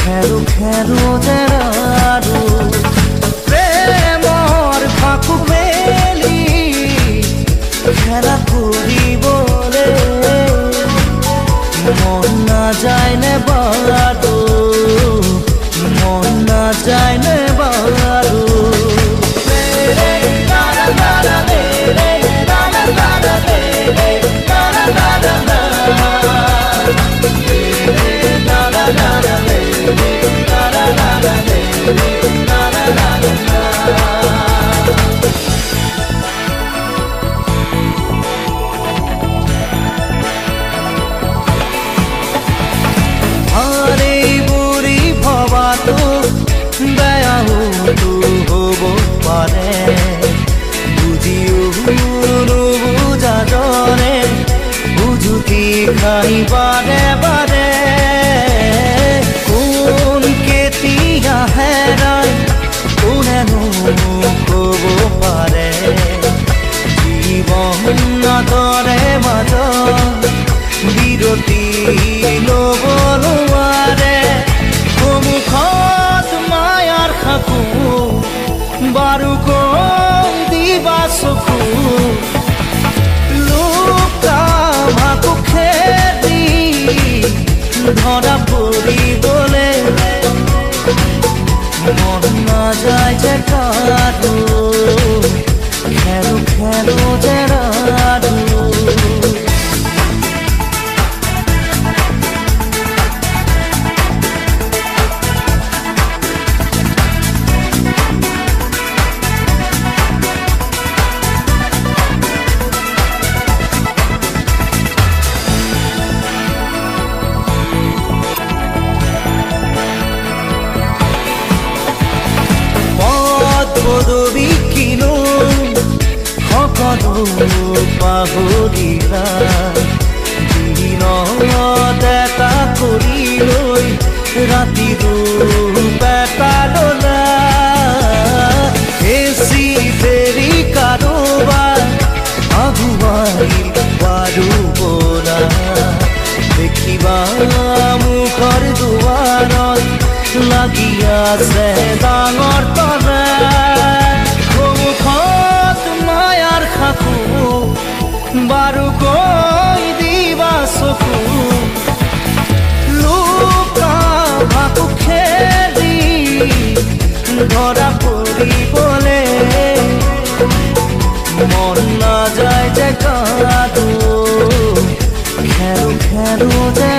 খেলো খেলো যেন প্ৰেমৰ ফাকু মেলি খেলা কৰিবলে মন নাযায় নে বাৰু মন নাযায় নে বাৰু খাই বাৰে বাৰে কোন কেতিয়া হেৰাই কোনেনো ক'ব পাৰে জীৱনৰে মাজত বিৰতি ল'ব নোৱাৰে সন্মুখত মায়াৰ সাকু বাৰু কম দিবা চকু ধৰা পৰিবলে মন নাযায় যে কাৰো খেলো খেলো যে ৰাধো পদবী কিনো সকলো পাহৰিলা দিনত এটা কৰি লৈ ৰাতি ৰূপ এটা ল'লা এচি ফেৰি কাৰোবাৰ আগুৱাই বাৰু বলা দেখিবা মুখৰ দুৱাৰত লাগি আছে ডাঙৰ তৰা বাৰু কৈ দিবা চকু লুকা ভাকু খেলি ধৰা পৰিবলে মন নাযায় যে কাৰো খেলো খেলো যে